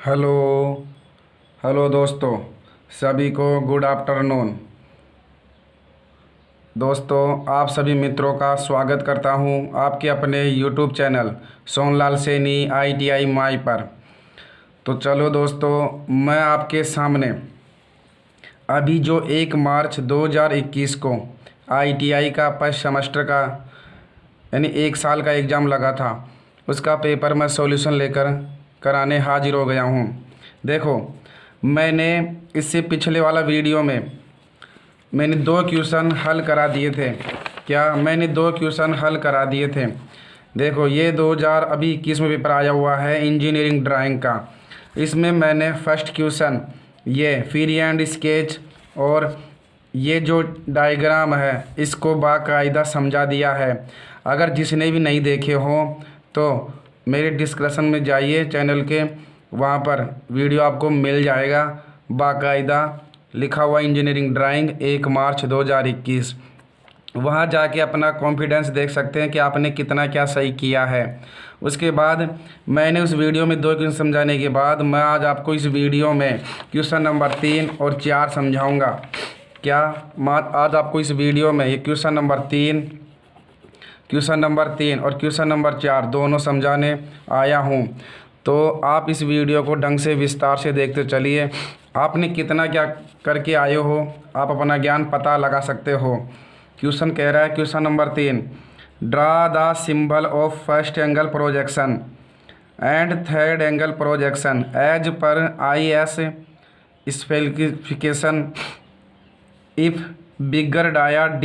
Hello hello दोस्तों, सभी को गुड आफ्टरनून। दोस्तों, आप सभी मित्रों का स्वागत करता हूं आपके अपने YouTube channel Sonlal Saini ITI माई पर। तो चलो दोस्तों, मैं आपके सामने अभी जो 1 मार्च 2021 को ITI का फर्स्ट सेमेस्टर का यानी 1 साल का एग्ज़ाम लगा था, उसका पेपर मैं सॉल्यूशन लेकर कराने हाजिर हो गया हूँ। देखो, मैंने इससे पिछले वाला वीडियो में मैंने 2 क्वेश्चन हल करा दिए थे। मैंने 2 क्वेश्चन हल करा दिए थे। देखो, ये 2021 में पेपर आया हुआ है इंजीनियरिंग ड्राइंग का। इसमें मैंने फर्स्ट क्वेश्चन ये फ्री हैंड स्केच और ये जो डायग्राम है इसको बाकायदा समझा दिया है। अगर जिसने भी नहीं देखे हो तो मेरे डिस्क्रिप्शन में जाइए चैनल के, वहाँ पर वीडियो आपको मिल जाएगा बाकायदा लिखा हुआ इंजीनियरिंग ड्राइंग 1 मार्च 2021। वहाँ जाके अपना कॉन्फिडेंस देख सकते हैं कि आपने कितना क्या सही किया है। उसके बाद मैंने उस वीडियो में 2 क्वेश्चन समझाने के बाद मैं आज आपको इस वीडियो में क्वेश्चन नंबर 3 और 4 समझाऊंगा। आज आपको इस वीडियो में ये क्वेश्चन नंबर 3 और क्वेश्चन नंबर 4 दोनों समझाने आया हूँ। तो आप इस वीडियो को ढंग से विस्तार से देखते चलिए। आपने कितना क्या करके आए हो, आप अपना ज्ञान पता लगा सकते हो। क्वेश्चन कह रहा है, question number 3, draw the symbol of first angle projection and third angle projection as per IS specification if bigger dia D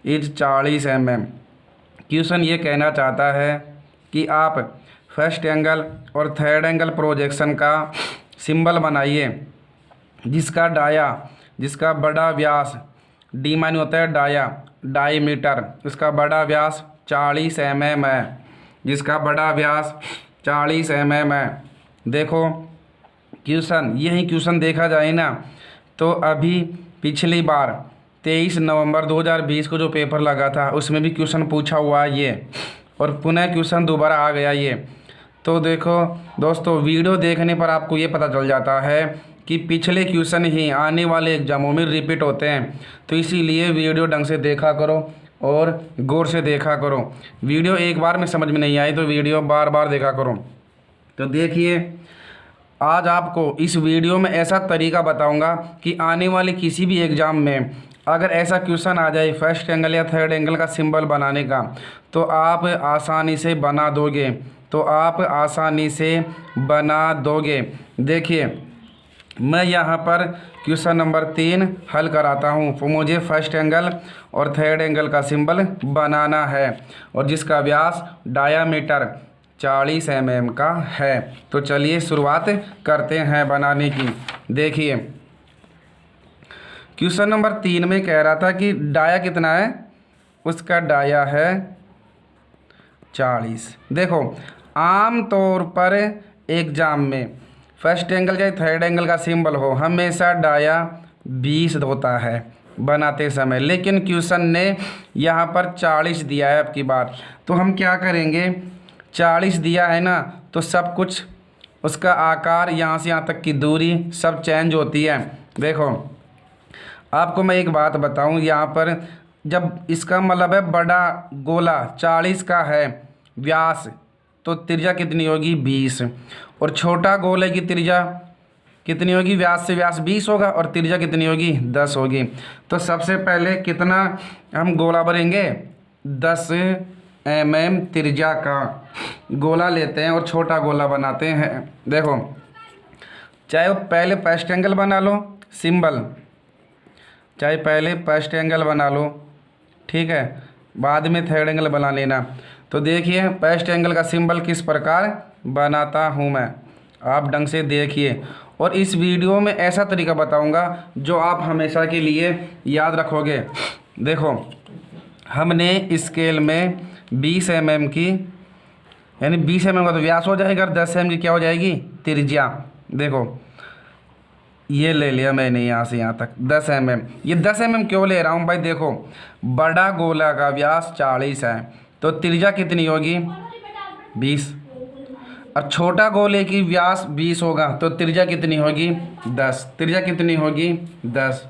is 40 mm। Question ये कहना चाहता है कि आप फर्स्ट एंगल और थर्ड एंगल प्रोजेक्शन का सिंबल बनाइए जिसका बड़ा व्यास D माने होता है डायमीटर, उसका बड़ा व्यास 40 mm है, जिसका बड़ा व्यास 40 mm है। देखो यही क्वेश्चन देखा जाए ना तो अभी पिछली बार 23 नवंबर 2020 को जो पेपर लगा था उसमें भी क्वेश्चन पूछा हुआ है ये, और पुनः क्वेश्चन दोबारा आ गया ये। तो देखो दोस्तों, वीडियो देखने पर आपको ये पता चल जाता है कि पिछले क्वेश्चन ही आने वाले एग्जामों में रिपीट होते हैं। तो इसीलिए वीडियो ढंग से देखा करो और गौर से देखा करो। वीडियो एक बार में समझ में नहीं आई तो वीडियो बार बार देखा करो। तो देखिए, आज आपको इस वीडियो में ऐसा तरीका बताऊंगा कि आने वाले किसी भी एग्ज़ाम में अगर ऐसा क्वेश्चन आ जाए फर्स्ट एंगल या थर्ड एंगल का सिंबल बनाने का, तो आप आसानी से बना दोगे। देखिए, मैं यहाँ पर क्वेश्चन नंबर 3 हल कराता हूँ। तो मुझे फर्स्ट एंगल और थर्ड एंगल का सिंबल बनाना है और जिसका व्यास डायामीटर 40 mm का है। तो चलिए शुरुआत करते हैं बनाने की। देखिए, क्वेश्चन नंबर 3 में कह रहा था कि डाया कितना है, उसका डाया है 40। देखो, आम तौर पर एग्जाम में फर्स्ट एंगल चाहे थर्ड एंगल का सिंबल हो हमेशा डाया 20 होता है बनाते समय, लेकिन क्वेश्चन ने यहाँ पर 40 दिया है। अब की बार तो हम क्या करेंगे, 40 दिया है ना तो सब कुछ उसका आकार, यहाँ से यहाँ तक की दूरी सब चेंज होती है। देखो, आपको मैं एक बात बताऊं, यहाँ पर जब इसका मतलब है बड़ा गोला 40 का है व्यास, तो त्रिज्या कितनी होगी 20, और छोटा गोले की त्रिज्या कितनी होगी, व्यास से व्यास 20 होगा और त्रिज्या कितनी होगी 10 होगी। तो सबसे पहले कितना हम गोला भरेंगे, 10 mm त्रिज्या का गोला लेते हैं और छोटा गोला बनाते हैं। देखो, चाहे वो पहले फर्स्ट एंगल बना लो सिंबल, चाहे पहले फर्स्ट एंगल बना लो, ठीक है, बाद में थर्ड एंगल बना लेना। तो देखिए, फर्स्ट एंगल का सिंबल किस प्रकार बनाता हूँ मैं, आप ढंग से देखिए। और इस वीडियो में ऐसा तरीका बताऊँगा जो आप हमेशा के लिए याद रखोगे। देखो, हमने स्केल में 20 mm की, यानी 20 mm का तो व्यास हो जाएगा, 10 mm की क्या हो जाएगी त्रिज्या। देखो, ये ले लिया मैंने यहाँ से यहाँ तक 10 mm। ये 10 mm क्यों ले रहा हूँ भाई, देखो बड़ा गोला का व्यास 40 है तो त्रिज्या कितनी होगी 20। और छोटा गोले की व्यास 20 होगा तो त्रिज्या कितनी होगी 10। त्रिज्या कितनी होगी 10।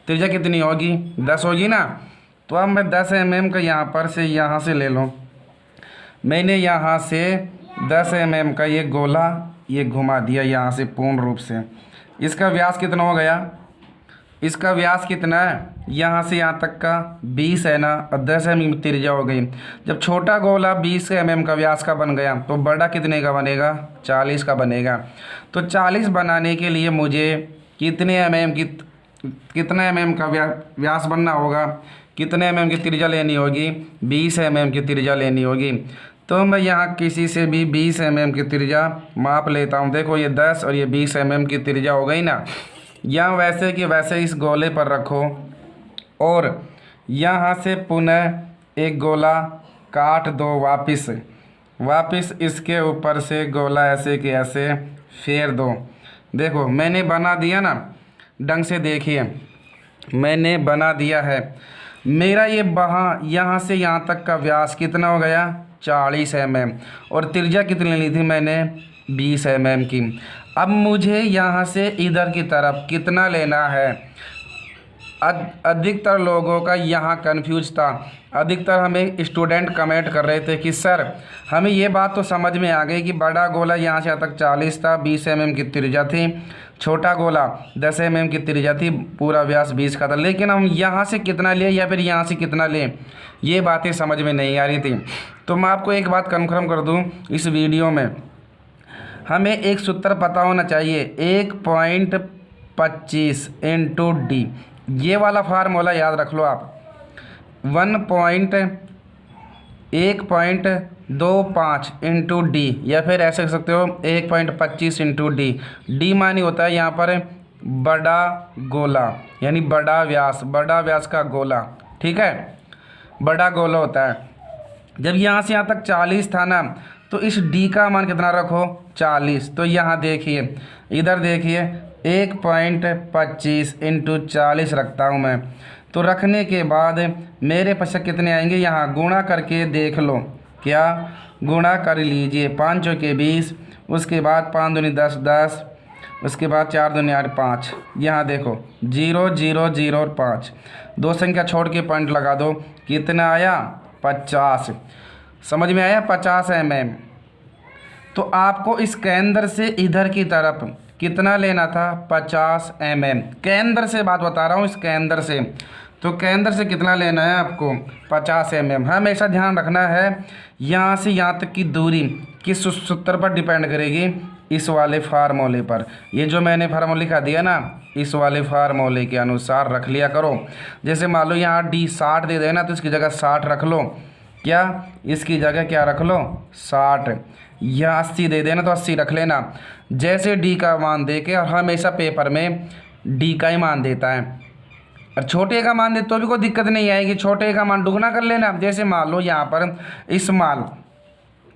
त्रिज्या कितनी होगी 10 होगी ना। तो अब मैं 10 mm का यहाँ पर से यहाँ से ले लूँ। मैंने यहाँ से 10 mm का ये गोला ये घुमा दिया यहाँ से पूर्ण रूप से। इसका व्यास कितना हो गया, इसका व्यास कितना है, यहाँ से यहाँ तक का 20 है ना, और 10 mm त्रिज्या हो गई। जब छोटा गोला 20 mm का व्यास का बन गया तो बड़ा कितने का बनेगा, 40 का बनेगा। तो 40 बनाने के लिए मुझे कितने कितना mm का व्यास बनना होगा, कितने mm की त्रिज्या लेनी होगी, 20 mm की त्रिज्या लेनी होगी। तो मैं यहाँ किसी से भी 20 mm की त्रिज्या माप लेता हूँ। देखो ये 10 और ये 20 mm की त्रिज्या हो गई ना। यहाँ वैसे कि वैसे इस गोले पर रखो और यहाँ से पुनः एक गोला काट दो वापस इसके ऊपर से गोला ऐसे कि ऐसे फेर दो। देखो मैंने बना दिया ना, ढंग से देखिए मैंने बना दिया है। मेरा ये यहाँ से यहाँ तक का व्यास कितना हो गया, 40 mm, और त्रिज्या कितनी ली थी मैंने, 20 mm की। अब मुझे यहाँ से इधर की तरफ कितना लेना है। अधिकतर लोगों का यहाँ कन्फ्यूज था। अधिकतर हमें स्टूडेंट कमेंट कर रहे थे कि सर हमें ये बात तो समझ में आ गई कि बड़ा गोला यहाँ से यहाँ तक 40 था, 20 mm की त्रिज्या थी, छोटा गोला 10 mm की त्रिज्या थी, पूरा व्यास 20 का था, लेकिन हम यहाँ से कितना लें या फिर यहाँ से कितना लें, ये बातें समझ में नहीं आ रही थी। तो मैं आपको एक बात कन्फर्म कर दूँ, इस वीडियो में हमें एक सूत्र पता होना चाहिए, 1.25 इंटू डी। ये वाला फार्मूला याद रख लो आप। 1.25 इंटू डी, या फिर ऐसे कह सकते हो 1.25 इंटू डी। डी मानी होता है यहाँ पर बड़ा गोला, यानी बड़ा व्यास का गोला, ठीक है, बड़ा गोला होता है। जब यहाँ से यहाँ तक 40 था ना, तो इस डी का मान कितना रखो, 40। तो यहाँ देखिए, इधर देखिए 1.25 इंटू 40 रखता हूँ मैं। तो रखने के बाद मेरे पास कितने आएंगे, यहाँ गुणा करके देख लो, क्या गुणा कर लीजिए, 5 चौके 20, उसके बाद 5 दूनी 10 10, उसके बाद 4 दूनी 8 5। यहाँ देखो 0 0 0 और 5, दो संख्या छोड़ के पॉइंट लगा दो, कितना आया 50। समझ में आया, 50 mm। तो आपको इस केंद्र से इधर की तरफ कितना लेना था, 50 mm। केंद्र से बात बता रहा हूँ, इस केंद्र से। तो केंद्र से कितना लेना है आपको, 50 mm। हमेशा ध्यान रखना है यहाँ से यहाँ तक की दूरी किस सूत्र पर डिपेंड करेगी, इस वाले फार्मूले पर। ये जो मैंने फार्मूला लिखा दिया ना, इस वाले फार्मूले के अनुसार रख लिया करो। जैसे मान लो यहाँ डी 60 दे देना, तो इसकी जगह 60 रख लो, क्या इसकी जगह क्या रख लो 60। या 80 दे देना तो 80 रख लेना। जैसे डी का मान दे के, और हमेशा पेपर में डी का ही मान देता है, और छोटे का मान दे तो भी कोई दिक्कत नहीं आएगी, छोटे का मान दुगना कर लेना। जैसे मान लो यहाँ पर इस्माल,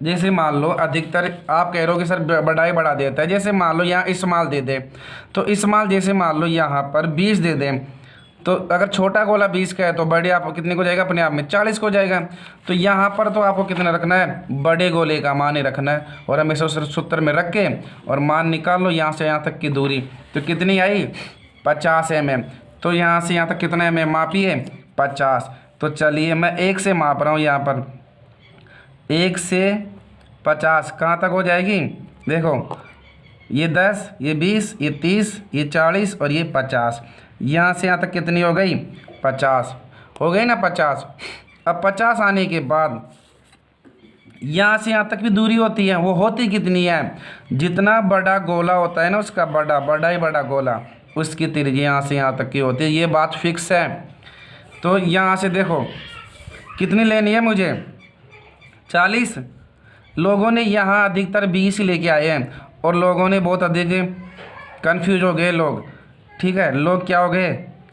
जैसे मान लो अधिकतर आप कह रहे हो कि सर बढ़ाई बढ़ा देता है, जैसे मान लो यहाँ इस्माल दे दे, तो इस्माल जैसे मान लो यहाँ पर 20 दे दें, तो अगर छोटा गोला 20 का है तो बड़े आपको कितने को जाएगा, अपने आप में 40 को जाएगा। तो यहाँ पर तो आपको कितना रखना है, बड़े गोले का मान ही रखना है, और हमेशा उस सूत्र में रख के और मान निकाल लो यहाँ से यहाँ तक की दूरी। तो कितनी आई, 50 mm। तो यहाँ से यहाँ तक कितना mm मापिए, 50। तो चलिए मैं 1 से माप रहा हूँ, यहाँ पर 1 से 50 कहाँ तक हो जाएगी, देखो ये 10, ये 20, ये 30, ये 40 और ये 50। यहाँ से यहाँ तक कितनी हो गई, 50 हो गई ना, 50। अब 50 आने के बाद यहाँ से यहाँ तक भी दूरी होती है, वो होती कितनी है, जितना बड़ा गोला होता है ना, उसका बड़ा गोला, उसकी त्रिज्या यहाँ से यहाँ तक की होती है। ये बात फिक्स है। तो यहाँ से देखो कितनी लेनी है मुझे, 40। लोगों ने यहाँ अधिकतर 20 लेके आए हैं, और लोगों ने बहुत अधिक कन्फ्यूज हो गए लोग, ठीक है, लोग क्या हो गए,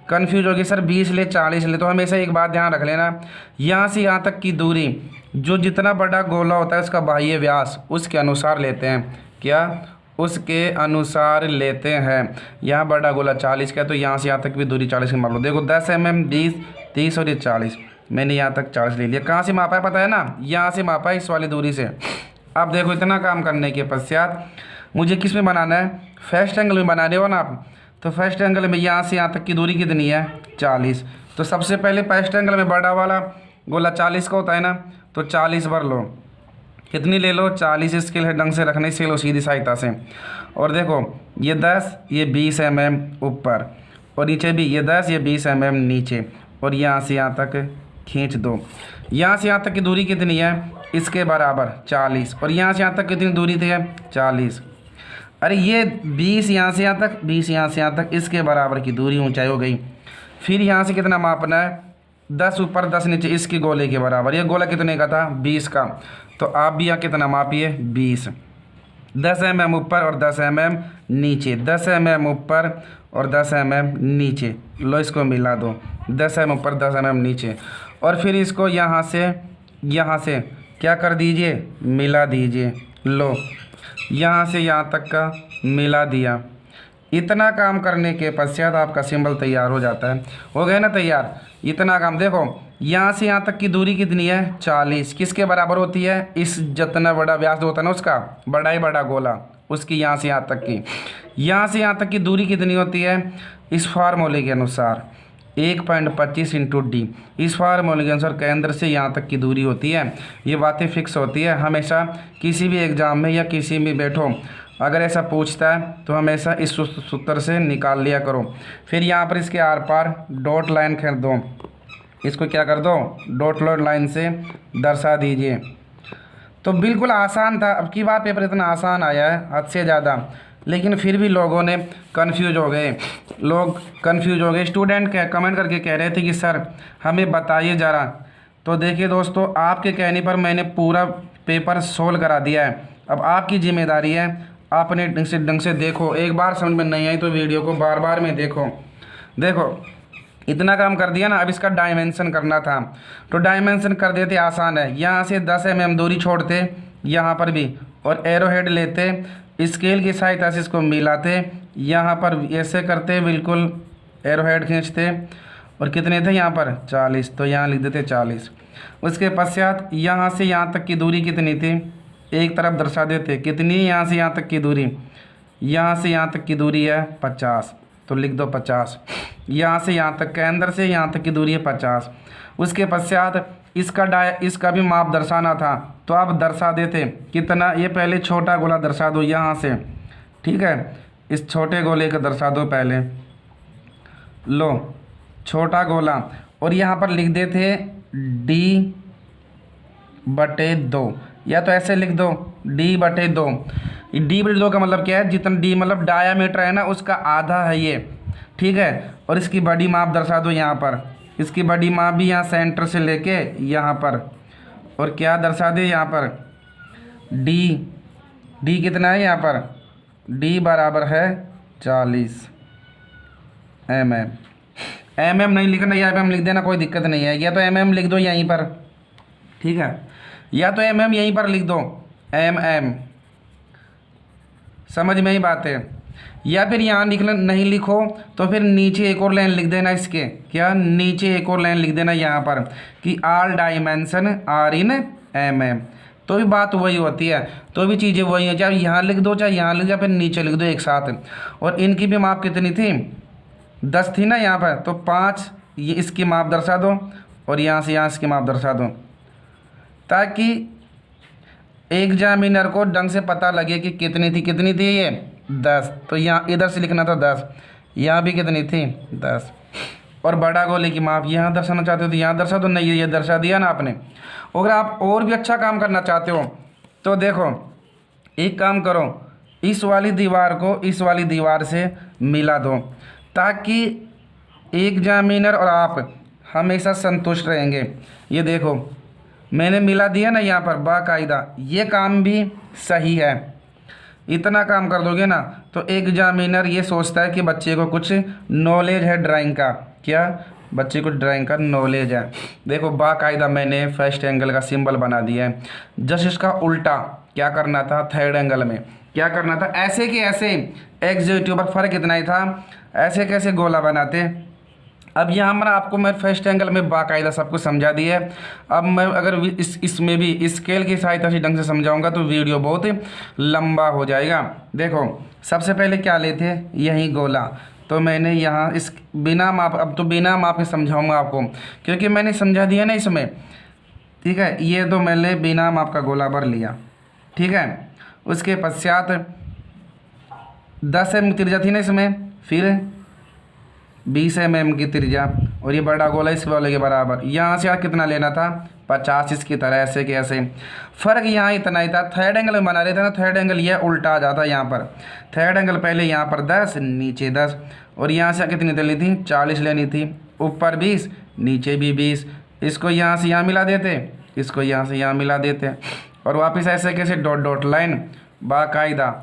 कन्फ्यूज हो गए, सर 20 ले 40 ले। तो हमेशा एक बात ध्यान रख लेना, यहाँ से यहाँ तक की दूरी जो जितना बड़ा गोला होता है उसका बाह्य व्यास उसके अनुसार लेते हैं, क्या उसके अनुसार लेते हैं। यहाँ बड़ा गोला 40 का है, तो यहाँ से यहाँ तक भी दूरी 40 की मान लो। देखो 10 mm, 20, 30 और ये 40, मैंने यहाँ तक 40 ले लिया। कहाँ से मापा है पता है ना, यहाँ से मापा है, इस वाली दूरी से। अब देखो इतना काम करने के पश्चात मुझे किस में बनाना है, फर्स्ट एंगल में बना रहे हो ना आप। तो फर्स्ट एंगल में यहाँ से यहाँ तक की दूरी कितनी है, 40। तो सबसे पहले फर्स्ट एंगल में बड़ा वाला गोला 40 का होता है ना, तो 40 भर लो। कितनी ले लो, 40 स्केल है ढंग से रखने से लो सीधी सहायता से। और देखो ये 10 ये 20 mm ऊपर, और नीचे भी ये 10 ये 20 mm नीचे, और यहाँ से यहाँ तक खींच दो। यहाँ से यहाँ तक की दूरी कितनी है, इसके बराबर 40, और यहाँ से यहाँ तक कितनी दूरी थी, 40। अरे ये 20 यहाँ से यहाँ तक, 20 यहाँ से यहाँ तक, इसके बराबर की दूरी ऊंचाई हो गई। फिर यहाँ से कितना मापना है, 10 ऊपर 10 नीचे, इसकी गोले के बराबर। ये गोला कितने का था, 20 का। तो आप भी यहाँ कितना मापिए, 20। 10 mm ऊपर और 10 mm नीचे, 10 mm ऊपर और 10 mm नीचे। लो इसको मिला दो, 10 mm ऊपर 10 mm नीचे। और फिर इसको यहाँ से क्या कर दीजिए, मिला दीजिए। लो यहाँ से यहाँ तक का मिला दिया। इतना काम करने के पश्चात आपका सिंबल तैयार हो जाता है। हो गया ना तैयार। इतना काम देखो, यहाँ से यहाँ तक की दूरी कितनी है, 40। किसके बराबर होती है, इस जितना बड़ा व्यास होता है ना उसका, बड़ा ही बड़ा गोला, उसकी यहाँ से यहाँ तक की। यहाँ से यहाँ तक की दूरी कितनी होती है, इस फार्मूले के अनुसार 1.25 इंटू डी। इस फार्मूले के अनुसार केंद्र से यहाँ तक की दूरी होती है। ये बातें फिक्स होती है हमेशा, किसी भी एग्ज़ाम में या किसी में बैठो अगर ऐसा पूछता है तो हमेशा इस सूत्र से निकाल लिया करो। फिर यहाँ पर इसके आर पार डॉट लाइन कर दो, इसको क्या कर दो, डॉट लाइन से दर्शा दीजिए। तो बिल्कुल आसान था। अब की बार पेपर इतना आसान आया है हद से ज़्यादा, लेकिन फिर भी लोगों ने कंफ्यूज हो गए, स्टूडेंट कमेंट करके कह रहे थे कि सर हमें बताइए ज़रा। तो देखिए दोस्तों, आपके कहने पर मैंने पूरा पेपर सोल्व करा दिया है। अब आपकी जिम्मेदारी है, आपने ढंग से देखो। एक बार समझ में नहीं आई तो वीडियो को बार बार में देखो इतना काम कर दिया ना। अब इसका डायमेंशन करना था, तो डायमेंशन कर देते, आसान है। यहाँ से 10 mm दूरी छोड़ते, यहाँ पर भी, और एरो हेड लेते, स्केल की सहायता से इसको मिलाते, यहाँ पर ऐसे करते, बिल्कुल एरो हेड खींचते, और कितने थे यहाँ पर, 40। तो यहाँ लिख देते 40। उसके पश्चात यहाँ से यहाँ तक की दूरी कितनी थी, एक तरफ दर्शा देते, कितनी, यहाँ से यहाँ तक की दूरी, यहाँ से यहाँ तक की दूरी है 50, तो लिख दो 50। यहाँ से यहाँ तक, केंद्र से यहाँ तक की दूरी है 50। उसके पश्चात इसका भी माप दर्शाना था, तो आप दर्शा देते कितना, ये पहले छोटा गोला दर्शा दो यहाँ से, ठीक है। इस छोटे गोले को दर्शा दो पहले, लो छोटा गोला, और यहाँ पर लिख देते D/2, या तो ऐसे लिख दो D/2। D/2 का मतलब क्या है, जितना D मतलब डायामीटर है ना उसका आधा है ये, ठीक है। और इसकी बड़ी माप दर्शा दो यहाँ पर, इसकी बड़ी माप भी यहाँ सेंटर से लेके यहाँ पर, और क्या दर्शा दे यहाँ पर, D कितना है यहाँ पर, D बराबर है 40 mm नहीं लिखना, या mm लिख देना, कोई दिक्कत नहीं है। या तो mm लिख दो यहीं पर, ठीक है, या तो mm यहीं पर लिख दो, mm, समझ में ही बात है। या फिर यहाँ नहीं लिखो तो फिर नीचे एक और लाइन लिख देना, इसके क्या, नीचे एक और लाइन लिख देना यहाँ पर कि all dimension are in mm। तो भी बात वही होती है, तो भी चीज़ें वही हैं, चाहे यहाँ लिख दो चाहे यहाँ लिख दो, फिर नीचे लिख दो एक साथ। और इनकी भी माप कितनी थी, 10 थी ना यहाँ पर, तो 5 ये इसकी माप दर्शा दो, और यहाँ से यहाँ इसकी माप दर्शा दो, ताकि एग्जामिनर को ढंग से पता लगे कि कितनी थी ये 10। तो यहाँ इधर से लिखना था 10, यहाँ भी कितनी थी 10। और बड़ा गोले की माप यहाँ दर्शाना चाहते हो तो यहाँ दर्शा दो, नहीं ये दर्शा दिया ना आपने। अगर आप और भी अच्छा काम करना चाहते हो तो देखो, एक काम करो, इस वाली दीवार को इस वाली दीवार से मिला दो, ताकि एग्जामिनर और आप हमेशा संतुष्ट रहेंगे। ये देखो मैंने मिला दिया ना यहाँ पर बाकायदा, ये काम भी सही है। इतना काम कर दोगे ना तो एग्जामिनर ये सोचता है कि बच्चे को कुछ नॉलेज है ड्राइंग का, क्या बच्चे को ड्राइंग का नॉलेज है। देखो बाकायदा मैंने फर्स्ट एंगल का सिंबल बना दिया है। जस्ट इसका उल्टा क्या करना था, थर्ड एंगल में क्या करना था, ऐसे के ऐसे एग्जीक्यूटिव पर फ़र्क इतना ही था, ऐसे कैसे गोला बनाते। अब यहाँ मैं आपको मैं फर्स्ट एंगल में बाकायदा सब कुछ समझा दिया है। अब मैं अगर इसमें भी स्केल की सहायता से ढंग से समझाऊंगा तो वीडियो बहुत लंबा हो जाएगा। देखो सबसे पहले क्या लेते हैं, यही गोला, तो मैंने यहाँ इस बिना माप, अब तो बिना माप के समझाऊंगा आपको क्योंकि मैंने समझा दिया ना इसमें, ठीक है। ये तो मैंने बिना माप का गोला भर लिया, ठीक है। उसके पश्चात 10 mm त्रिज्या थी ना इसमें, फिर 20 mm की त्रिज्या, और ये बड़ा गोला इस वाले के बराबर। यहाँ से कितना लेना था, 50, इसकी तरह ऐसे के ऐसे। फ़र्क यहाँ इतना ही था, थर्ड एंगल में बना रहे थे ना, थर्ड एंगल ये उल्टा आ जाता यहाँ पर। थर्ड एंगल पहले यहाँ पर 10, नीचे 10, और यहाँ से कितनी लेनी थी, 40 लेनी थी, ऊपर 20, नीचे भी 20। इसको यहाँ से यहाँ मिला देते, इसको यहाँ से यहाँ मिला देते, और वापस ऐसे कैसे डॉट डॉट लाइन बाकायदा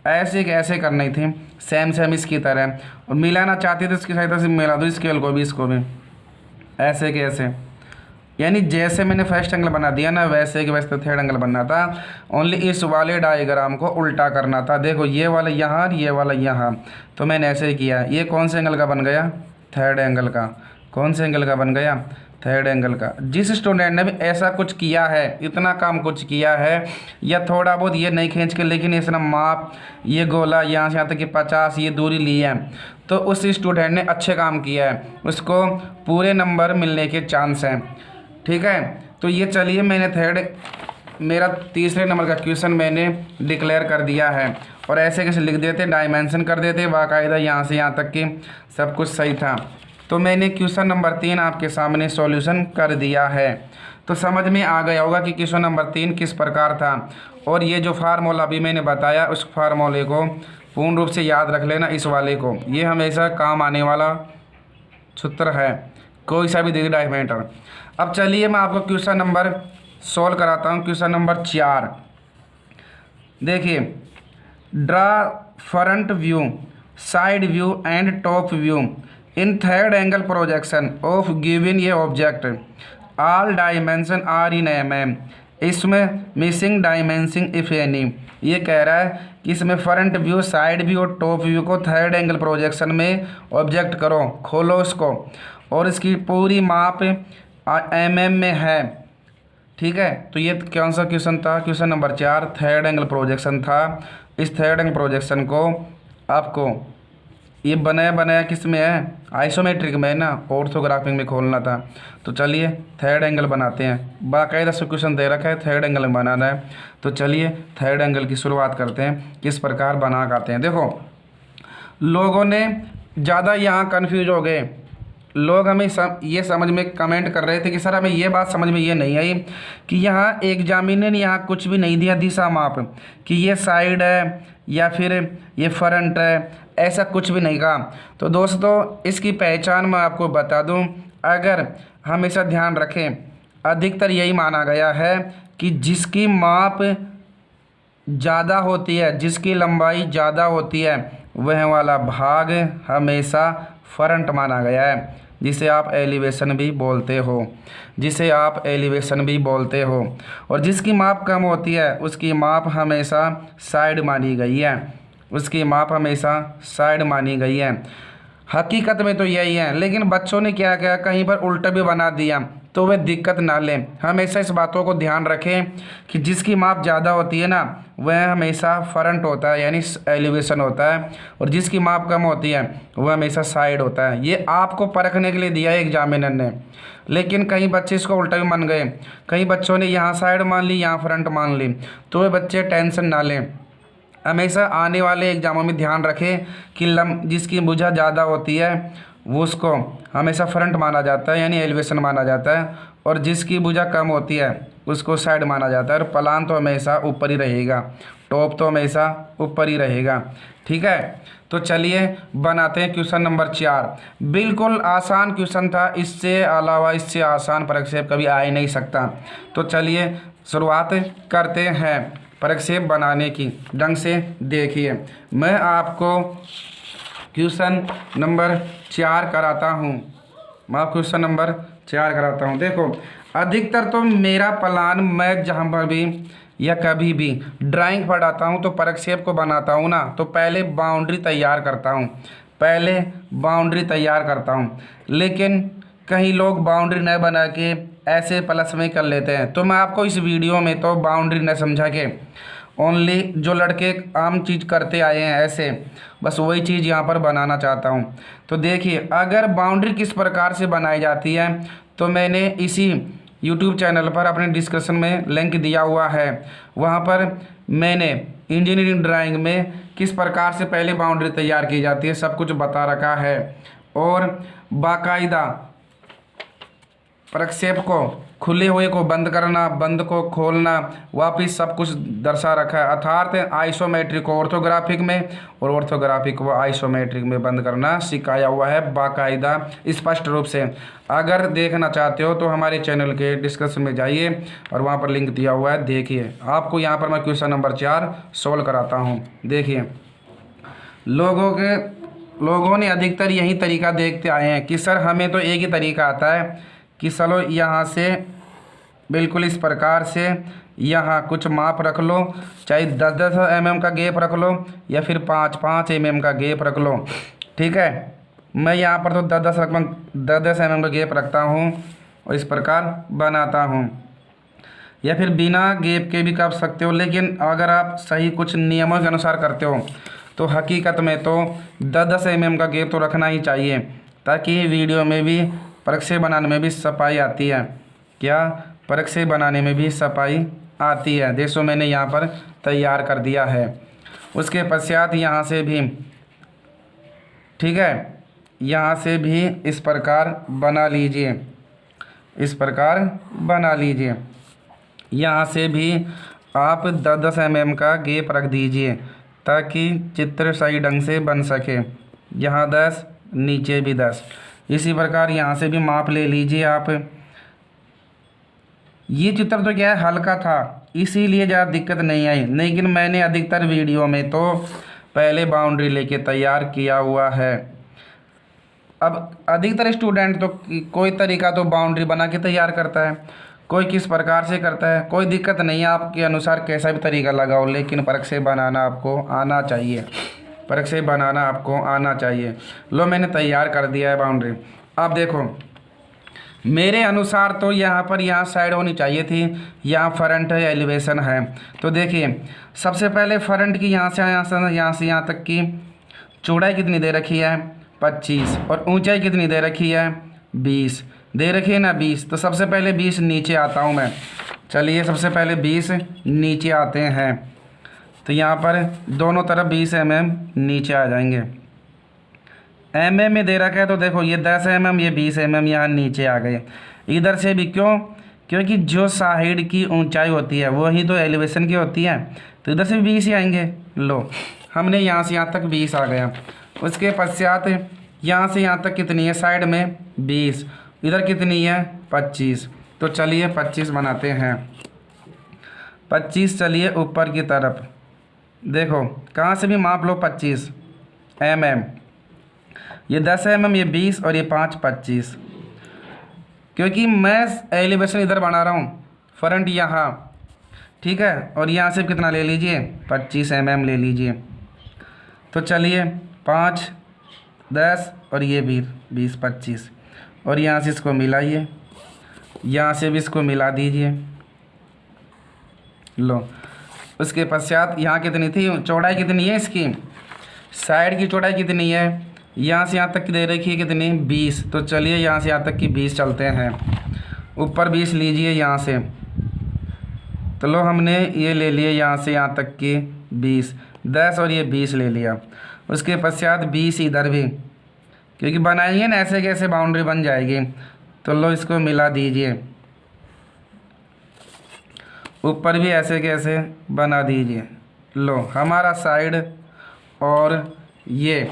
ऐसे कैसे करनी थी, सेम सेम इसकी तरह। और मिलाना चाहते थे इसकी सहायता से मिला दो स्केल को भी, इसको भी ऐसे कैसे, यानी जैसे मैंने फर्स्ट एंगल बना दिया ना वैसे कि वैसे थर्ड एंगल बनना था। ओनली इस वाले डायग्राम को उल्टा करना था। देखो ये वाला यहाँ और ये वाला यहाँ, तो मैंने ऐसे किया। ये कौन से एंगल का बन गया, थर्ड एंगल का। कौन से एंगल का बन गया, थर्ड एंगल का। जिस स्टूडेंट ने भी ऐसा कुछ किया है, इतना काम कुछ किया है, या थोड़ा बहुत ये नहीं खींच के लेकिन इसने माप ये गोला यहाँ से यहाँ तक कि 50 ये दूरी ली है, तो उस स्टूडेंट ने अच्छे काम किया है, उसको पूरे नंबर मिलने के चांस हैं, ठीक है। तो ये चलिए मैंने मेरा तीसरे नंबर का क्वेश्चन मैंने डिक्लेयर कर दिया है, और ऐसे कैसे लिख देते, डायमेंशन कर देते बाकायदा, यहाँ से यहाँ तक कि सब कुछ सही था। तो मैंने क्वेश्चन नंबर 3 आपके सामने सॉल्यूशन कर दिया है। तो समझ में आ गया होगा कि क्वेश्चन नंबर 3 किस प्रकार था, और ये जो फार्मूला अभी मैंने बताया उस फार्मूले को पूर्ण रूप से याद रख लेना। इस वाले को, ये हमेशा काम आने वाला सूत्र है, कोई सा भी देखिए डायमीटर। अब चलिए मैं आपको क्वेश्चन नंबर सॉल्व कराता हूँ। क्वेश्चन नंबर 4 देखिए, draw front view, side view and top view in third angle projection of given ये object, all dimension are in mm, इसमें मिसिंग डायमेंशन इफ एनी। ये कह रहा है कि इसमें फ्रंट व्यू, साइड व्यू और टॉप व्यू को थर्ड एंगल प्रोजेक्शन में ऑब्जेक्ट करो, खोलो उसको, और इसकी पूरी माप mm में है, ठीक है। तो ये कौन सा क्वेश्चन था, question number 4 third angle projection था। इस थर्ड एंगल प्रोजेक्शन को आपको ये बनाया किस में है, आइसोमेट्रिक में ना, ऑर्थोग्राफिक में खोलना था। तो चलिए थर्ड एंगल बनाते हैं, बाकायदा से क्वेश्चन दे रखा है थर्ड एंगल में बनाना है। तो चलिए थर्ड एंगल की शुरुआत करते हैं, किस प्रकार बना करते हैं। देखो लोगों ने ज़्यादा यहाँ कन्फ्यूज हो गए, लोग हमें ये समझ में कमेंट कर रहे थे कि सर हमें ये बात समझ में ये नहीं आई कि यहाँ एग्जामिनर ने यहाँ कुछ भी नहीं दिया दिशा माप कि ये साइड है या फिर ये फ्रंट है, ऐसा कुछ भी नहीं कहा। तो दोस्तों इसकी पहचान मैं आपको बता दूं, अगर हमेशा ध्यान रखें, अधिकतर यही माना गया है कि जिसकी माप ज़्यादा होती है, जिसकी लंबाई ज़्यादा होती है, वह वाला भाग हमेशा फ्रंट माना गया है, जिसे आप एलिवेशन भी बोलते हो, जिसे आप एलिवेशन भी बोलते हो। और जिसकी माप कम होती है उसकी माप हमेशा साइड मानी गई है, उसकी माप हमेशा साइड मानी गई है। हकीकत में तो यही है, लेकिन बच्चों ने क्या किया, कहीं पर उल्टा भी बना दिया, तो वे दिक्कत ना लें। हमेशा इस बातों को ध्यान रखें कि जिसकी माप ज़्यादा होती है ना, वह हमेशा फ्रंट होता है, यानी एलिवेशन होता है, और जिसकी माप कम होती है वह हमेशा साइड होता है। ये आपको परखने के लिए दिया है एग्जामिनर ने, लेकिन कई बच्चे इसको उल्टा भी मान गए, कई बच्चों ने यहाँ साइड मान ली, यहाँ फ्रंट मान ली। तो वे बच्चे टेंशन ना लें, हमेशा आने वाले एग्जामों में ध्यान रखें कि जिसकी भुजा ज़्यादा होती है वो उसको हमेशा फ्रंट माना जाता है, यानी एलिवेशन माना जाता है, और जिसकी भुजा कम होती है उसको साइड माना जाता है। और प्लान तो हमेशा ऊपर ही रहेगा, टॉप तो हमेशा ऊपर ही रहेगा, ठीक है। तो चलिए बनाते हैं क्वेश्चन नंबर 4। बिल्कुल आसान क्वेश्चन था, इससे अलावा इससे आसान प्रक्षेप कभी आ ही नहीं सकता। तो चलिए शुरुआत करते हैं प्रक्षेप बनाने की। ढंग से देखिए, मैं आपको क्वेश्चन नंबर 4 कराता हूँ, मैं क्वेश्चन नंबर 4 कराता हूँ। देखो अधिकतर तो मेरा प्लान, मैं जहाँ पर भी या कभी भी ड्राइंग पढ़ाता हूँ तो प्रक्षेप को बनाता हूँ ना, तो पहले बाउंड्री तैयार करता हूँ, पहले बाउंड्री तैयार करता हूँ। लेकिन कई लोग बाउंड्री न बना के ऐसे प्लस में कर लेते हैं। तो मैं आपको इस वीडियो में तो बाउंड्री न समझा के ओनली जो लड़के आम चीज़ करते आए हैं ऐसे, बस वही चीज़ यहाँ पर बनाना चाहता हूँ। तो देखिए, अगर बाउंड्री किस प्रकार से बनाई जाती है तो मैंने इसी यूट्यूब चैनल पर अपने डिस्क्रिप्शन में लिंक दिया हुआ है। वहाँ पर मैंने इंजीनियरिंग ड्राइंग में किस प्रकार से पहले बाउंड्री तैयार की जाती है सब कुछ बता रखा है, और बाकायदा प्रक्षेप को, खुले हुए को बंद करना, बंद को खोलना, वापिस सब कुछ दर्शा रखा है। अर्थात आइसोमेट्रिक को ऑर्थोग्राफिक में और ऑर्थोग्राफिक को आइसोमेट्रिक में बंद करना सिखाया हुआ है बाकायदा स्पष्ट रूप से। अगर देखना चाहते हो तो हमारे चैनल के डिस्क्रिप्शन में जाइए और वहाँ पर लिंक दिया हुआ है, देखिए। आपको यहाँ पर मैं क्वेश्चन नंबर 4 सोल्व कराता हूँ। देखिए, लोगों ने अधिकतर यही तरीका देखते आए हैं कि सर हमें तो एक ही तरीका आता है कि चलो यहाँ से बिल्कुल इस प्रकार से यहाँ कुछ माप रख लो, चाहे 10-10 mm का गैप रख लो या फिर 5-5 mm का गैप रख लो, ठीक है। मैं यहाँ पर तो 10-10 mm का गैप रखता हूँ और इस प्रकार बनाता हूँ, या फिर बिना गैप के भी कर सकते हो। लेकिन अगर आप सही कुछ नियमों के अनुसार करते हो तो हकीकत में तो 10-10 mm का गैप तो रखना ही चाहिए, ताकि वीडियो में भी प्रक्षेप बनाने में भी सफाई आती है। क्या प्रक्षेप बनाने में भी सफाई आती है। देखो मैंने यहाँ पर तैयार कर दिया है। उसके पश्चात यहाँ से भी, ठीक है, यहाँ से भी इस प्रकार बना लीजिए, इस प्रकार बना लीजिए। यहाँ से भी आप 10-10 mm का गैप रख दीजिए ताकि चित्र सही ढंग से बन सके। यहाँ 10, नीचे भी 10। इसी प्रकार यहाँ से भी माप ले लीजिए आप। ये चित्र तो क्या है, हल्का था, इसीलिए ज़्यादा दिक्कत नहीं आई। लेकिन मैंने अधिकतर वीडियो में तो पहले बाउंड्री लेके तैयार किया हुआ है। अब अधिकतर स्टूडेंट तो कोई तरीका तो बाउंड्री बना के तैयार करता है, कोई किस प्रकार से करता है। कोई दिक्कत नहीं है, आपके अनुसार कैसा भी तरीका लगाओ, लेकिन प्रक्षेप बनाना आपको आना चाहिए, प्रक्षेप बनाना आपको आना चाहिए। लो मैंने तैयार कर दिया है बाउंड्री। अब देखो, मेरे अनुसार तो यहाँ साइड होनी चाहिए थी, यहाँ फ्रंट है, एलिवेशन है। तो देखिए, सबसे पहले फ्रंट की यहाँ से यहाँ तक की चौड़ाई कितनी दे रखी है, 25, और ऊंचाई कितनी दे रखी है, 20 दे रखी है ना, 20। तो सबसे पहले 20 नीचे आता हूँ मैं। चलिए, सबसे पहले 20 नीचे आते हैं। तो यहाँ पर दोनों तरफ 20 mm नीचे आ जाएंगे। mm में दे रखा है, तो देखो ये 10 mm, ये 20 mm यहाँ नीचे आ गए। इधर से भी क्यों, क्योंकि जो साइड की ऊंचाई होती है वही तो एलिवेशन की होती है, तो इधर से भी 20 ही आएंगे। लो, हमने यहाँ से यहाँ तक 20 आ गया। उसके पश्चात यहाँ से यहाँ तक कितनी है, साइड में 20, इधर कितनी है, 25। तो चलिए 25 बनाते हैं। 25 चलिए ऊपर की तरफ देखो, कहाँ से भी माप लो 25 mm। ये 10 mm, ये 20 और ये 5, 25। क्योंकि मैं एलिवेशन इधर बना रहा हूँ, फ्रंट यहाँ, ठीक है। और यहाँ से कितना ले लीजिए, 25 mm ले लीजिए। तो चलिए 5, 10 और ये भी 20, 25, और यहाँ से इसको मिलाइए, यहाँ से भी इसको मिला दीजिए। लो, उसके पश्चात यहाँ कितनी थी, चौड़ाई कितनी है इसकी, साइड की चौड़ाई कितनी है, यहाँ से यहाँ तक की दे रखी है कितनी, 20। तो चलिए यहाँ से यहाँ तक की 20 चलते हैं। ऊपर 20 लीजिए यहाँ से। तो लो, हमने ये ले लिए यहाँ से यहाँ तक की 20, 10 और ये 20 ले लिया। उसके पश्चात 20 इधर भी, क्योंकि बनाएंगे ना ऐसे कैसे बाउंड्री बन जाएगी। तो लो, इसको मिला दीजिए, ऊपर भी ऐसे कैसे बना दीजिए। लो, हमारा साइड, और ये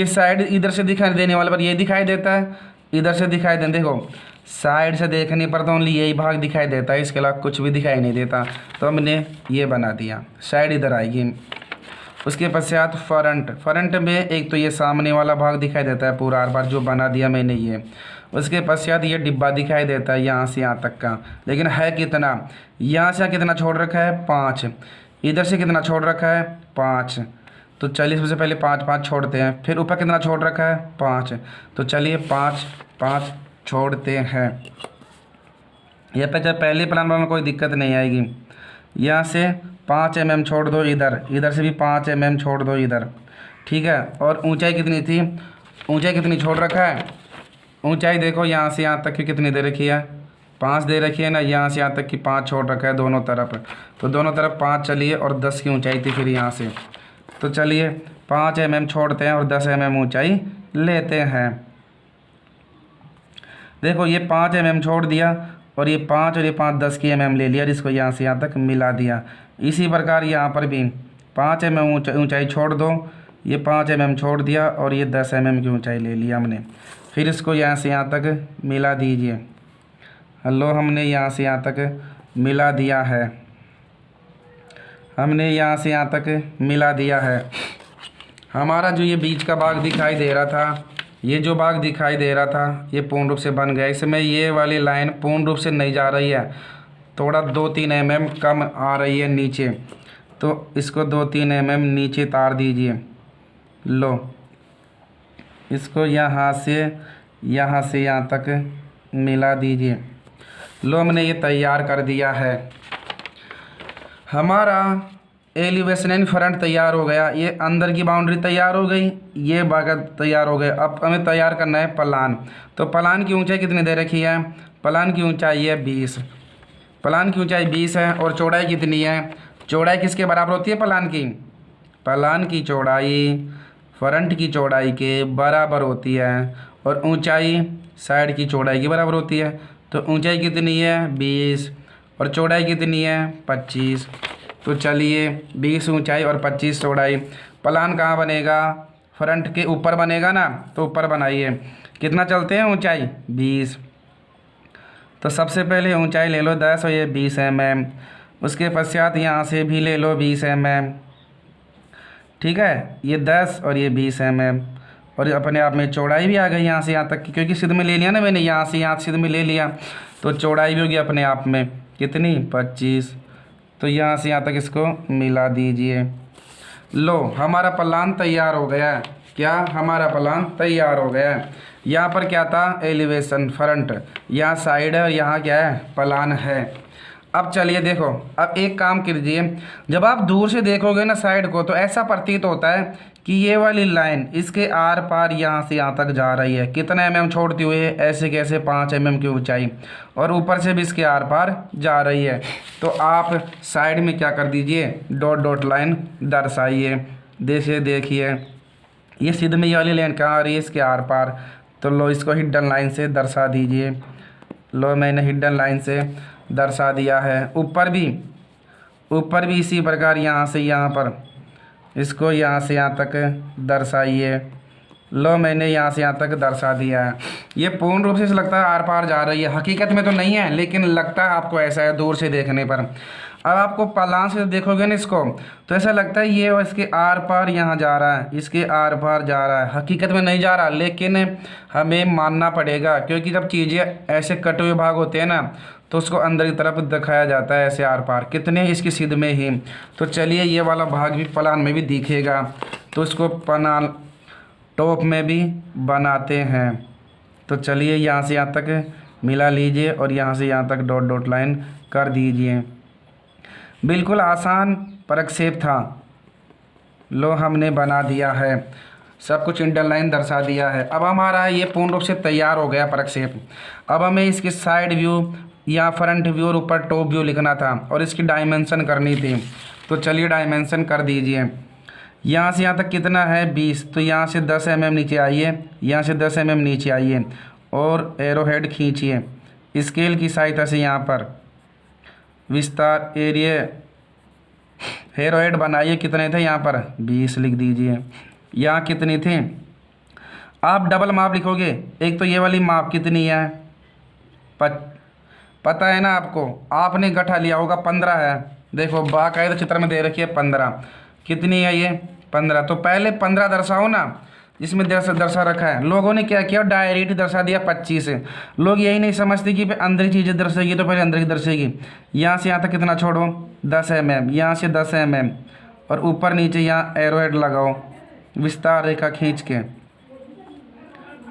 साइड इधर से दिखाई देने वाले पर ये दिखाई देता है, इधर से दिखाई दे, देखो साइड से देखने पर तो ओनली यही भाग दिखाई देता है, इसके अलावा कुछ भी दिखाई नहीं देता। तो हमने ये बना दिया, साइड इधर आएगी। उसके पश्चात फ्रंट में एक तो ये सामने वाला भाग दिखाई देता है पूरा हर बार, जो बना दिया मैंने ये। उसके पश्चात ये डिब्बा दिखाई देता है यहाँ से यहाँ तक का, लेकिन है कितना, यहाँ से कितना छोड़ रखा है, 5, इधर से कितना छोड़ रखा है, 5। तो चलिए सबसे पहले 5 5 छोड़ते हैं। फिर ऊपर कितना छोड़ रखा है? 5। तो चलिए 5 5 छोड़ते हैं। यह पे जब पहले प्लान में कोई दिक्कत नहीं आएगी। यहाँ से 5 mm छोड़ दो इधर, इधर से भी 5 mm छोड़ दो इधर, ठीक है। और ऊंचाई कितनी थी? ऊंचाई कितनी छोड़ रखा है? ऊंचाई देखो यहाँ से यहाँ तक की कितनी दे रखी है? 5 दे रखी है ना। यहाँ से यहाँ तक की 5 छोड़ रखा है दोनों तरफ। तो दोनों तरफ 5 चलिए, और 10 की ऊंचाई थी फिर यहाँ से। तो चलिए 5 mm छोड़ते हैं और 10 mm ऊंचाई लेते हैं। देखो ये 5 mm छोड़ दिया, और ये 5 और ये 5 10 की mm ले लिया, और इसको यहाँ से यहाँ तक मिला दिया। इसी प्रकार यहाँ पर भी 5 mm ऊंचाई छोड़ दो, ये 5 mm छोड़ दिया, और ये 10 mm की ऊंचाई ले लिया हमने। फिर इसको यहाँ से यहाँ तक मिला दीजिए। हेलो, हमने यहाँ से यहाँ तक मिला दिया है, हमने यहाँ से यहाँ तक मिला दिया है। हमारा जो ये बीच का भाग दिखाई दे रहा था, ये जो भाग दिखाई दे रहा था, ये पूर्ण रूप से बन गया। इसमें ये वाली लाइन पूर्ण रूप से नहीं जा रही है, थोड़ा 2-3 mm कम आ रही है नीचे। तो इसको 2-3 mm नीचे तार दीजिए। लो, इसको यहाँ से यहाँ तक मिला दीजिए। लो, हमने ये तैयार कर दिया है। हमारा एलिवेशन इन फ्रंट तैयार हो गया। ये अंदर की बाउंड्री तैयार हो गई, ये भाग तैयार हो गए। अब हमें तैयार करना है प्लान। तो प्लान की ऊंचाई कितनी दे रखी है? प्लान की ऊंचाई है 20। प्लान की ऊंचाई 20 है, और चौड़ाई कितनी है? चौड़ाई किसके बराबर होती है प्लान की? प्लान की चौड़ाई फ्रंट की चौड़ाई के बराबर होती है, और ऊंचाई साइड की चौड़ाई के बराबर होती है। तो ऊंचाई कितनी है? 20, और चौड़ाई कितनी है? 25। तो चलिए 20 ऊंचाई और 25 चौड़ाई। प्लान कहाँ बनेगा? फ्रंट के ऊपर बनेगा ना, तो ऊपर बनाइए। कितना चलते हैं ऊंचाई? 20। तो सबसे पहले ऊंचाई ले लो 10, और ये 20 mm। उसके पश्चात यहाँ से भी ले लो 20 mm, ठीक है। ये 10 और ये 20 mm, और अपने आप में चौड़ाई भी आ गई यहाँ से यहाँ तक की, क्योंकि सिद्ध में ले लिया ना मैंने, यहाँ से यहाँ सिद्ध में ले लिया। तो चौड़ाई भी होगी अपने आप में कितनी? 25। तो यहाँ से यहाँ तक इसको मिला दीजिए। लो, हमारा प्लान तैयार हो गया है। क्या? हमारा प्लान तैयार हो गया है। यहाँ पर क्या था? एलिवेशन फ्रंट, यहाँ साइड है, यहाँ क्या है? प्लान है। अब चलिए देखो, अब एक काम कीजिए, जब आप दूर से देखोगे ना साइड को, तो ऐसा प्रतीत होता है कि ये वाली लाइन इसके आर पार यहाँ से यहाँ तक जा रही है। कितना mm छोड़ती हुई है? ऐसे कैसे 5 mm की ऊंचाई, और ऊपर से भी इसके आर पार जा रही है। तो आप साइड में क्या कर दीजिए? डॉट डॉट लाइन दर्शाइए। देखिए ये सिद्ध में ये वाली लाइन कहाँ आ रही है? इसके आर पार। तो लो, इसको हिडन लाइन से दर्शा दीजिए। लो, मैंने हिडन लाइन से दर्शा दिया है। ऊपर भी इसी प्रकार यहाँ से यहाँ पर इसको यहाँ से यहाँ तक दर्शाइए। लो, मैंने यहाँ से यहाँ तक दर्शा दिया है। ये पूर्ण रूप से लगता है आर पार जा रही है, हकीकत में तो नहीं है, लेकिन लगता है आपको ऐसा है दूर से देखने पर। अब आपको प्लान से देखोगे ना इसको, तो ऐसा लगता है ये इसके आर पार यहाँ जा रहा है, इसके आर पार जा रहा है। हकीकत में नहीं जा रहा, लेकिन हमें मानना पड़ेगा, क्योंकि जब चीज़ें ऐसे कटे हुए भाग होते हैं ना, तो उसको अंदर की तरफ दिखाया जाता है ऐसे आर पार। कितने इसकी सिद्ध में ही। तो चलिए ये वाला भाग भी प्लान में भी दिखेगा, तो इसको प्लान टॉप में भी बनाते हैं। तो चलिए यहाँ से यहाँ तक मिला लीजिए, और यहाँ से यहाँ तक डॉट डॉट लाइन कर दीजिए। बिल्कुल आसान प्रक्षेप था। लो, हमने बना दिया है, सब कुछ इंटर लाइन दर्शा दिया है। अब हमारा ये पूर्ण रूप से तैयार हो गया प्रक्षेप। अब हमें इसकी साइड व्यू या फ्रंट व्यू और ऊपर टॉप व्यू लिखना था, और इसकी डायमेंशन करनी थी। तो चलिए डायमेंशन कर दीजिए। यहाँ से यहाँ तक कितना है? 20। तो यहाँ से 10 mm नीचे आइए, यहाँ से 10 mm नीचे आइए, और एरो हेड खींचिए स्केल की सहायता से। यहाँ पर विस्तार एरिया एरो हेड बनाइए। कितने थे यहाँ पर? 20 लिख दीजिए। यहाँ कितनी थी? आप डबल माप लिखोगे। एक तो ये वाली माप कितनी है? पता है ना आपको, आपने गठा लिया होगा 15 है। देखो बाकायदा चित्र में दे रखी है 15। कितनी है ये? 15। तो पहले 15 दर्शाओ ना, जिसमें दर्शा रखा है। लोगों ने क्या किया? डायरेक्ट दर्शा दिया 25। लोग यही नहीं समझते कि अंदर की चीज़ें दर्शाएगी तो पहले अंदर की दर्शाएगी। यहाँ से यहाँ तक कितना छोड़ो? 10 mm। यहाँ से 10 mm, और ऊपर नीचे यहाँ एरोहेड लगाओ, विस्तार रेखा खींच के,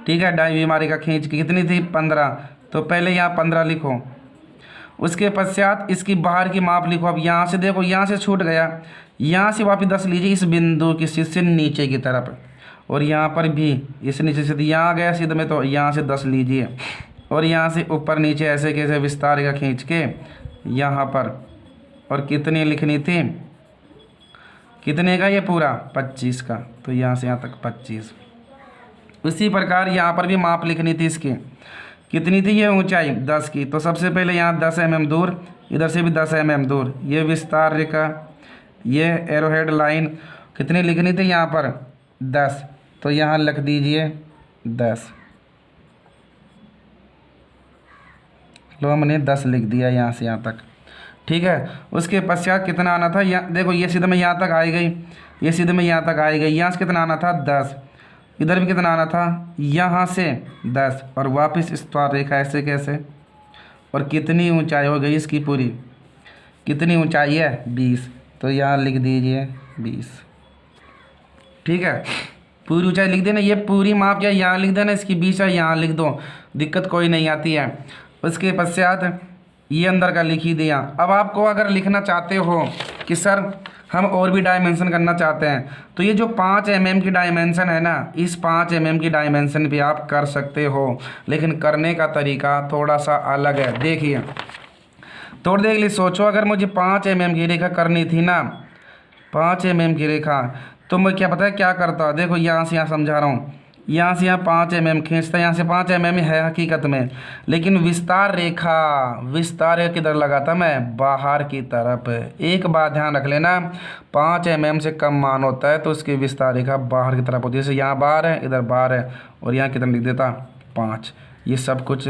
ठीक है, डाई बीमारी का खींच के। कितनी थी? 15। तो पहले यहाँ 15 लिखो। उसके पश्चात इसकी बाहर की माप लिखो। अब यहाँ से देखो, यहाँ से छूट गया, यहाँ से वापस 10 लीजिए इस बिंदु की से नीचे की तरफ, और यहाँ पर भी इस नीचे से यहाँ गया सिद्ध में, तो यहाँ से 10 लीजिए, और यहाँ से ऊपर नीचे ऐसे कैसे विस्तार का खींच के यहाँ पर। और कितनी लिखनी थी? कितने का? ये पूरा 25 का। तो यहाँ से यहाँ तक 25। उसी प्रकार यहाँ पर भी माप लिखनी थी इसकी। कितनी थी ये ऊंचाई? 10 की। तो सबसे पहले यहाँ 10 mm दूर, इधर से भी 10 mm दूर, ये विस्तार रेखा, ये एरोहेड लाइन कितनी लिखनी थी यहाँ पर? 10। तो यहाँ लिख दीजिए 10। लो हमने 10 लिख दिया यहाँ से यहाँ तक, ठीक है। उसके पश्चात कितना आना था? यहाँ देखो, ये सीधे में यहाँ तक आई गई, ये सीधे में यहाँ तक आई गई। यहाँ से कितना आना था? 10। इधर भी कितना आना था? यहाँ से 10, और वापस स्टार रेखा ऐसे कैसे। और कितनी ऊंचाई हो गई इसकी पूरी? कितनी ऊंचाई है? 20। तो यहाँ लिख दीजिए 20, ठीक है। पूरी ऊंचाई लिख देना, ये पूरी माप क्या यहाँ लिख देना, इसकी 20 है यहाँ लिख दो, दिक्कत कोई नहीं आती है। उसके पश्चात ये अंदर का लिख ही दिया। अब आपको अगर लिखना चाहते हो कि सर हम और भी डायमेंशन करना चाहते हैं, तो ये जो 5 mm की डायमेंशन है ना, इस 5 mm की डायमेंशन भी आप कर सकते हो, लेकिन करने का तरीका थोड़ा सा अलग है। देखिए, थोड़ी देर के लिए सोचो, अगर मुझे 5 mm की रेखा करनी थी ना, 5 mm की रेखा, तो मैं क्या पता है क्या करता? देखो यहाँ से यहाँ समझा रहा हूँ, यहाँ से यहाँ 5 mm खींचता, यहाँ से 5 mm है हकीकत में, लेकिन विस्तार रेखा किधर लगाता मैं? बाहर की तरफ। एक बात ध्यान रख लेना, 5 mm से कम मान होता है तो उसकी विस्तार रेखा बाहर की तरफ होती है। जैसे यहाँ बाहर है, इधर बाहर है, और यहाँ कितना लिख देता? 5। ये सब कुछ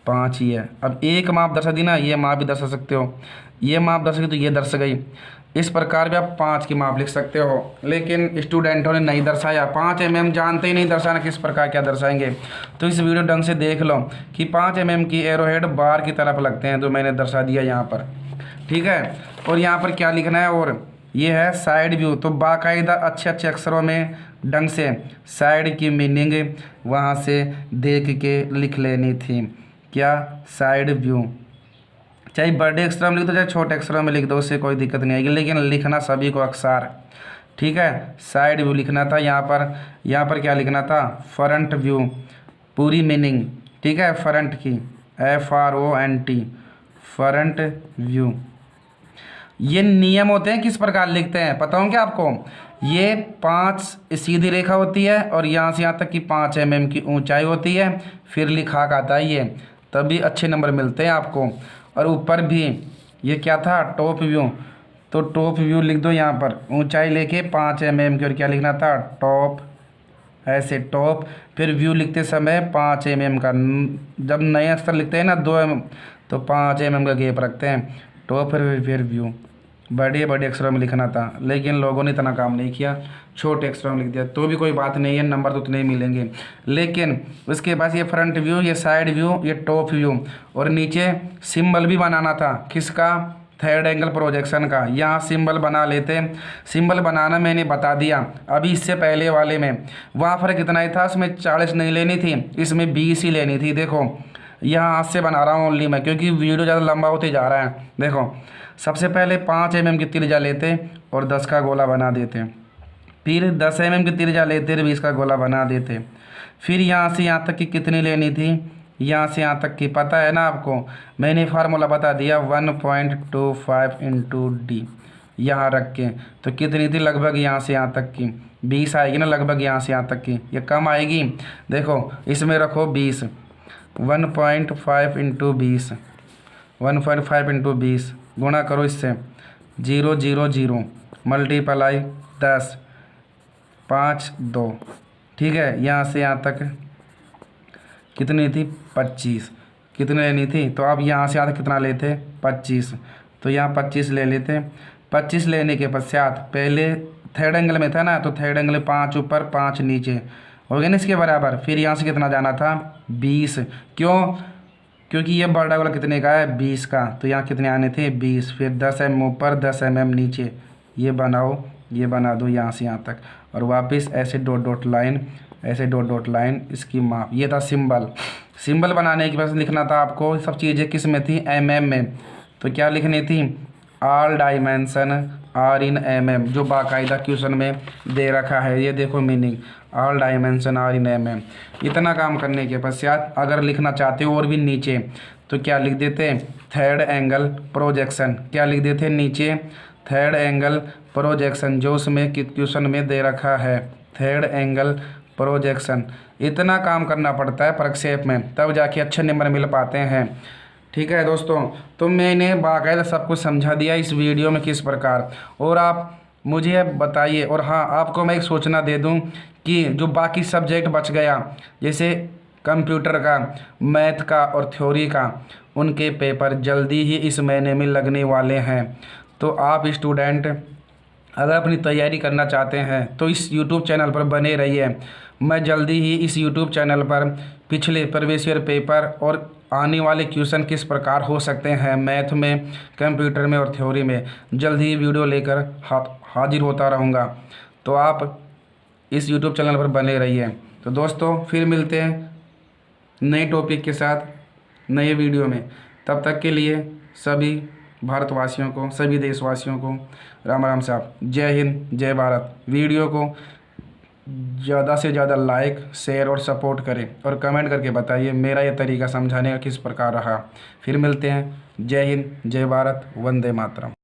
5 ही है। अब एक माप दर्शा दी ना, ये माप भी दर्शा सकते हो, ये माप दर्शा तो ये दर्श गई। इस प्रकार भी आप 5 की माप लिख सकते हो, लेकिन स्टूडेंटों ने नहीं दर्शाया। 5 mm जानते ही नहीं दर्शाना किस प्रकार क्या दर्शाएंगे। तो इस वीडियो ढंग से देख लो कि 5 mm की एरोहेड बाहर की तरफ लगते हैं, तो मैंने दर्शा दिया यहाँ पर, ठीक है। और यहाँ पर क्या लिखना है? और ये है साइड व्यू। तो बाकायदा अच्छे अच्छे अक्षरों में ढंग से साइड की मीनिंग वहाँ से देख के लिख लेनी थी। क्या? Side view. चाहे बड़े अक्षरों में लिख दो, चाहे छोटे अक्षरों में लिख दो, उससे कोई दिक्कत नहीं आएगी, लेकिन लिखना सभी को अक्षर, ठीक है। साइड व्यू लिखना था यहाँ पर क्या लिखना था? फ्रंट व्यू, पूरी मीनिंग, ठीक है, फ्रंट की, FRONT, फ्रंट व्यू। ये नियम होते हैं किस प्रकार लिखते हैं, पता होंगे आपको। ये 5 सीधी रेखा होती है, और यहाँ से यहाँ तक की 5 mm की ऊंचाई होती है, फिर लिखा आता है ये, तभी अच्छे नंबर मिलते हैं आपको। और ऊपर भी ये क्या था? Top view. तो टॉप व्यू लिख दो यहाँ पर, ऊंचाई लेके 5 mm की, और क्या लिखना था? टॉप, ऐसे टॉप। फिर व्यू लिखते समय 5 mm का, जब नए अक्षर लिखते हैं ना 2 mm, तो 5 mm का गैप रखते हैं। टॉप फिर व्यू, बड़े बड़े अक्षरों में लिखना था, लेकिन लोगों ने इतना काम नहीं किया, छोटे अक्षरों में लिख दिया। तो भी कोई बात नहीं है, नंबर तो उतने ही मिलेंगे। लेकिन उसके बाद ये फ्रंट व्यू, ये साइड व्यू, ये टॉप व्यू, और नीचे सिंबल भी बनाना था। किसका? थर्ड एंगल प्रोजेक्शन का। यहाँ सिंबल बना लेते। सिंबल बनाना मैंने बता दिया अभी इससे पहले वाले में। वहाँ फर्क कितना ही था, उसमें 40 नहीं लेनी थी, इसमें 20 ही लेनी थी। देखो यहाँ हाथ से बना रहा हूँ ओनली मैं, क्योंकि वीडियो ज़्यादा लंबा होते जा रहा है। देखो सबसे पहले 5 mm की त्रिज्या लेते और 10 का गोला बना देते, फिर 10 mm की त्रिज्या लेते और 20 का गोला बना देते। फिर यहाँ से यहाँ तक की कितनी लेनी थी? यहाँ से यहाँ तक की पता है ना आपको, मैंने फार्मूला बता दिया 1.25 × d यहाँ रख के। तो कितनी थी? लगभग यहाँ से यहाँ तक की 20 आएगी ना, लगभग यहाँ से यहाँ तक की। ये कम आएगी, देखो इसमें रखो 20, 1.5 × 20, 1.5 × 20 गुणा करो इससे, 0 0 0 मल्टीप्लाई 10, 5 2, ठीक है। यहाँ से यहाँ तक कितनी थी? 25। कितनी लेनी थी? तो अब यहाँ से यहाँ तक कितना लेते? 25। तो यहाँ 25 ले लेते। 25 लेने के पश्चात पहले थर्ड एंगल में था ना, तो थर्ड एंगल 5 ऊपर 5 नीचे हो गया ना इसके बराबर। फिर यहाँ से कितना जाना था? 20। क्यों? क्योंकि ये बड़ा वाला कितने का है? 20 का। तो यहाँ कितने आने थे? 20। फिर 10 mm ऊपर 10 mm नीचे, ये बनाओ ये बना दो यहाँ से यहाँ तक, और वापस ऐसे डॉट डॉट लाइन, ऐसे डॉट डॉट लाइन, इसकी माप। ये था सिंबल। सिंबल बनाने के बाद लिखना था आपको सब चीज़ें किस में थी, mm में। तो क्या लिखनी थी, all dimension are in mm, जो बाकायदा क्वेश्चन में दे रखा है। ये देखो meaning, all dimension are in mm। इतना काम करने के पश्चात अगर लिखना चाहते हो और भी नीचे, तो क्या लिख देते, थर्ड एंगल प्रोजेक्शन। क्या लिख देते नीचे, थर्ड एंगल प्रोजेक्शन, जो उसमें क्वेश्चन में दे रखा है, थर्ड एंगल प्रोजेक्शन। इतना काम करना पड़ता है प्रक्षेप में, तब जाके अच्छे नंबर मिल पाते हैं। ठीक है दोस्तों, तो मैंने बाकायदा सब कुछ समझा दिया इस वीडियो में किस प्रकार। और आप मुझे बताइए, और हाँ आपको मैं एक सूचना दे दूं कि जो बाकी सब्जेक्ट बच गया, जैसे कंप्यूटर का, मैथ का और थ्योरी का, उनके पेपर जल्दी ही इस महीने में लगने वाले हैं। तो आप स्टूडेंट अगर अपनी तैयारी करना चाहते हैं तो इस यूट्यूब चैनल पर बने रहिए। मैं जल्दी ही इस यूट्यूब चैनल पर पिछले प्रीवियस ईयर पेपर और आने वाले क्वेश्चन किस प्रकार हो सकते हैं मैथ में, कंप्यूटर में और थ्योरी में, जल्द ही वीडियो लेकर हाजिर होता रहूँगा। तो आप इस यूट्यूब चैनल पर बने रहिए। तो दोस्तों फिर मिलते हैं नए टॉपिक के साथ नए वीडियो में। तब तक के लिए सभी भारतवासियों को, सभी देशवासियों को राम राम साहब। जय हिंद, जय भारत। वीडियो को ज़्यादा से ज़्यादा लाइक, शेयर और सपोर्ट करें, और कमेंट करके बताइए मेरा ये तरीका समझाने का किस प्रकार रहा। फिर मिलते हैं। जय हिंद, जय भारत, वंदे मातरम।